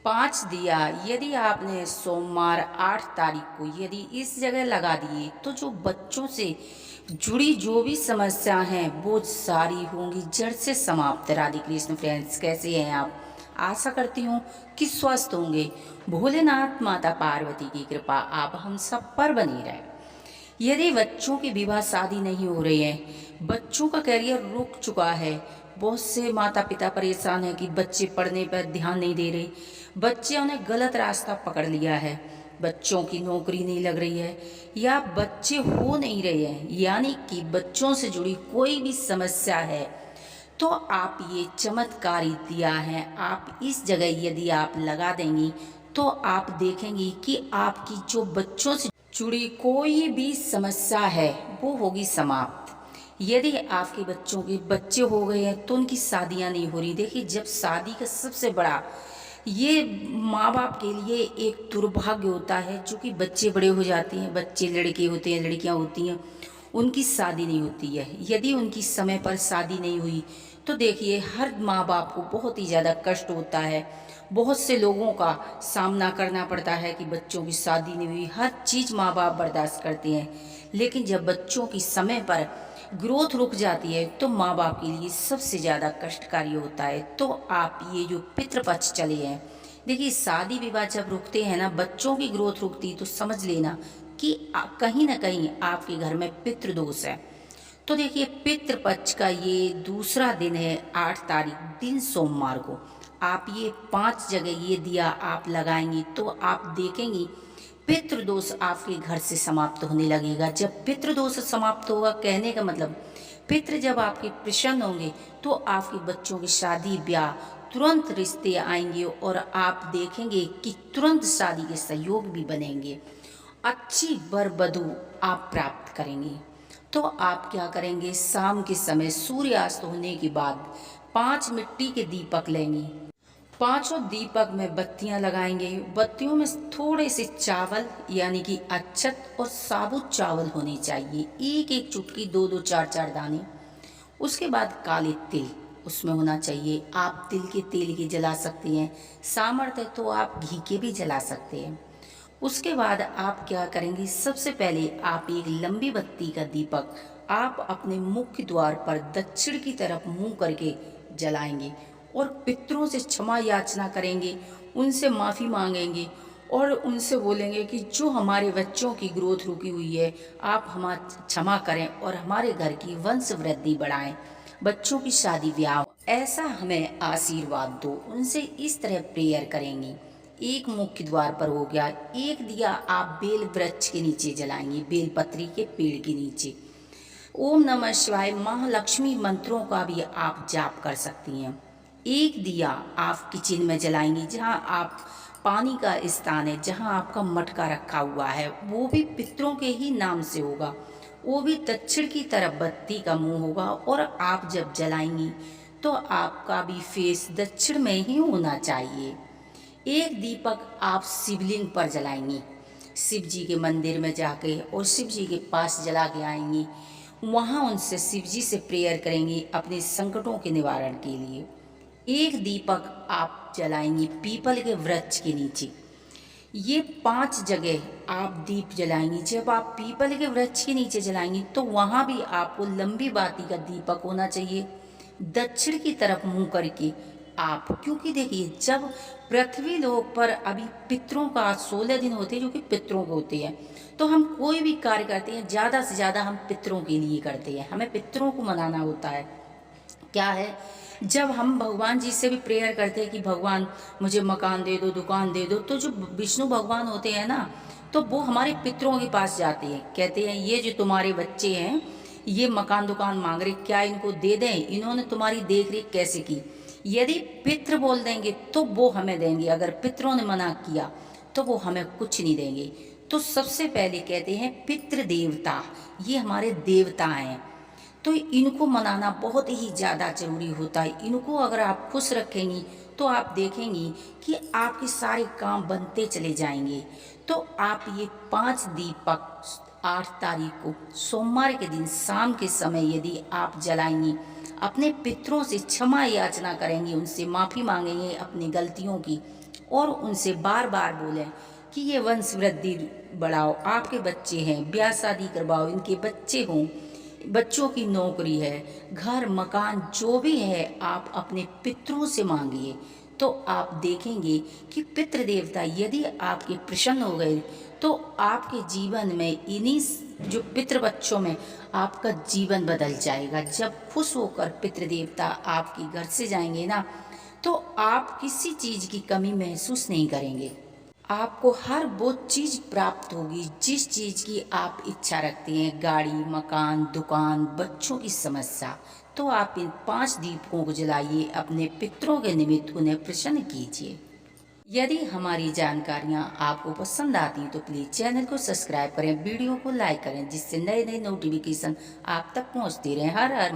5 दिया यदि आपने सोमवार 8 तारीख को यदि इस जगह लगा दिए तो जो बच्चों से जुड़ी जो भी समस्या हैं वो सारी होंगी जड़ से समाप्त। राधे कृष्ण फ्रेंड्स, कैसे हैं आप? आशा करती हूँ कि स्वस्थ होंगे। भोलेनाथ माता पार्वती की कृपा आप हम सब पर बनी रहे। यदि बच्चों की विवाह शादी नहीं हो रही है, बच्चों का करियर रुक चुका है, बहुत से माता पिता परेशान हैं कि बच्चे पढ़ने पर ध्यान नहीं दे रहे, बच्चे उन्हें गलत रास्ता पकड़ लिया है, बच्चों की नौकरी नहीं लग रही है या बच्चे हो नहीं रहे हैं, यानी कि बच्चों से जुड़ी कोई भी समस्या है, तो आप ये चमत्कारी दिया है आप इस जगह यदि आप लगा देंगी तो आप देखेंगी कि आपकी जो बच्चों से जुड़ी कोई भी समस्या है वो होगी समाप्त। यदि आपके बच्चों के बच्चे हो गए हैं तो उनकी शादियां नहीं हो रही। देखिए, जब शादी का सबसे बड़ा ये माँ बाप के लिए एक दुर्भाग्य होता है, चूँकि बच्चे बड़े हो जाते हैं, बच्चे लड़के होते हैं लड़कियाँ होती हैं, उनकी शादी नहीं होती है। यदि उनकी समय पर शादी नहीं हुई तो देखिए हर माँ बाप को बहुत ही ज़्यादा कष्ट होता है, बहुत से लोगों का सामना करना पड़ता है कि बच्चों की शादी नहीं हुई। हर चीज़ माँ बाप बर्दाश्त करते हैं, लेकिन जब बच्चों की समय पर ग्रोथ रुक जाती है तो माँ बाप के लिए सबसे ज़्यादा कष्टकारी होता है। तो आप ये जो पितृपक्ष चले हैं, देखिए शादी विवाह जब रुकते हैं ना, बच्चों की ग्रोथ रुकती तो समझ लेना कि कहीं ना कहीं आपके घर में पितृदोष है। तो देखिए पितृपक्ष का ये दूसरा दिन है 8 तारीख दिन सोमवार को। आप ये 5 जगह ये दिया आप लगाएंगी तो आप देखेंगी पितृदोष आपके घर से समाप्त होने लगेगा। जब पितृदोष समाप्त होगा, कहने का मतलब पितृ जब आपके प्रसन्न होंगे तो आपके बच्चों की शादी ब्याह तुरंत रिश्ते आएंगे और आप देखेंगे कि तुरंत शादी के सहयोग भी बनेंगे, अच्छी वर वधू आप प्राप्त करेंगे। तो आप क्या करेंगे, शाम के समय सूर्यास्त होने के बाद 5 मिट्टी के दीपक लेंगे, पांचों दीपक में बत्तियां लगाएंगे। बत्तियों में थोड़े से चावल यानी कि अक्षत और साबुत चावल होने चाहिए, एक एक चुटकी, दो दो चार चार दाने। उसके बाद काले तिल उसमें होना चाहिए। आप तिल के तेल के जला सकते हैं, सामर्थ्य है तो आप घी के भी जला सकते हैं। उसके बाद आप क्या करेंगे, सबसे पहले आप एक लंबी बत्ती का दीपक आप अपने मुख्य द्वार पर दक्षिण की तरफ मुंह करके जलाएंगे और पितरों से क्षमा याचना करेंगे, उनसे माफ़ी मांगेंगे और उनसे बोलेंगे कि जो हमारे बच्चों की ग्रोथ रुकी हुई है आप हमारा क्षमा करें और हमारे घर की वंश वृद्धि बढ़ाएं, बच्चों की शादी ब्याह ऐसा हमें आशीर्वाद दो। उनसे इस तरह प्रेयर करेंगी। एक मुख्य द्वार पर हो गया। एक दिया आप बेल वृक्ष के नीचे जलाएंगे, बेल पत्री के पेड़ के नीचे। ओम नमः शिवाय महालक्ष्मी मंत्रों का भी आप जाप कर सकती हैं। एक दिया आप किचन में जलाएंगी, जहां आप पानी का स्थान है, जहां आपका मटका रखा हुआ है, वो भी पितरों के ही नाम से होगा, वो भी दक्षिण की तरफ बत्ती का मुंह होगा। और आप जब जलाएंगी तो आपका भी फेस दक्षिण में ही होना चाहिए। एक दीपक आप शिवलिंग पर जलाएंगी, शिव जी के मंदिर में जाके और शिव जी के पास जला के आएंगी। वहाँ उनसे शिव जी से प्रेयर करेंगी अपने संकटों के निवारण के लिए। एक दीपक आप जलाएंगी पीपल के वृक्ष के नीचे। ये 5 जगह आप दीप जलाएंगी। जब आप पीपल के वृक्ष के नीचे जलाएंगी तो वहाँ भी आपको लंबी बाती का दीपक होना चाहिए, दक्षिण की तरफ मुंह करके आप। क्योंकि देखिए जब पृथ्वी लोक पर अभी पितरों का 16 दिन होते हैं जो कि पितरों के होते हैं, तो हम कोई भी कार्य करते हैं ज़्यादा से ज़्यादा हम पितरों के लिए करते हैं, हमें पितरों को मनाना होता है। क्या है, जब हम भगवान जी से भी प्रेयर करते हैं कि भगवान मुझे मकान दे दो, दुकान दे दो, तो जो विष्णु भगवान होते हैं ना, तो वो हमारे पितरों के पास जाते हैं, कहते हैं ये जो तुम्हारे बच्चे हैं ये मकान दुकान मांग रहे, क्या इनको दे दें, इन्होंने तुम्हारी देख रेख कैसे की। यदि पितृ बोल देंगे तो वो हमें देंगे, अगर पितरों ने मना किया तो वो हमें कुछ नहीं देंगे। तो सबसे पहले कहते हैं पितृ देवता, ये हमारे देवता हैं, तो इनको मनाना बहुत ही ज़्यादा जरूरी होता है। इनको अगर आप खुश रखेंगी तो आप देखेंगी कि आपके सारे काम बनते चले जाएंगे। तो आप ये 5 दीपक 8 तारीख को सोमवार के दिन शाम के समय यदि आप जलाएंगी, अपने पितरों से क्षमा याचना करेंगे, उनसे माफ़ी मांगेंगे अपनी गलतियों की और उनसे बार बार बोलें कि ये वंश वृद्धि बढ़ाओ, आपके बच्चे हैं, ब्याह शादी करवाओ, इनके बच्चे हों, बच्चों की नौकरी है, घर मकान जो भी है आप अपने पितरों से मांगिए। तो आप देखेंगे कि पितृ देवता यदि आपके प्रसन्न हो गए तो आपके जीवन में इन्हीं जो पितृ बच्चों में आपका जीवन बदल जाएगा। जब खुश होकर पितृ देवता आपके घर से जाएंगे ना, तो आप किसी चीज़ की कमी महसूस नहीं करेंगे। आपको हर वो चीज़ प्राप्त होगी जिस चीज़ की आप इच्छा रखते हैं, गाड़ी, मकान, दुकान, बच्चों की समस्या। तो आप इन 5 दीपकों को जलाइए, अपने पितरों के निमित्त उन्हें प्रसन्न कीजिए। यदि हमारी जानकारियाँ आपको पसंद आती हैं तो प्लीज़ चैनल को सब्सक्राइब करें, वीडियो को लाइक करें, जिससे नए नए नोटिफिकेशन आप तक पहुँचते रहें। हर हर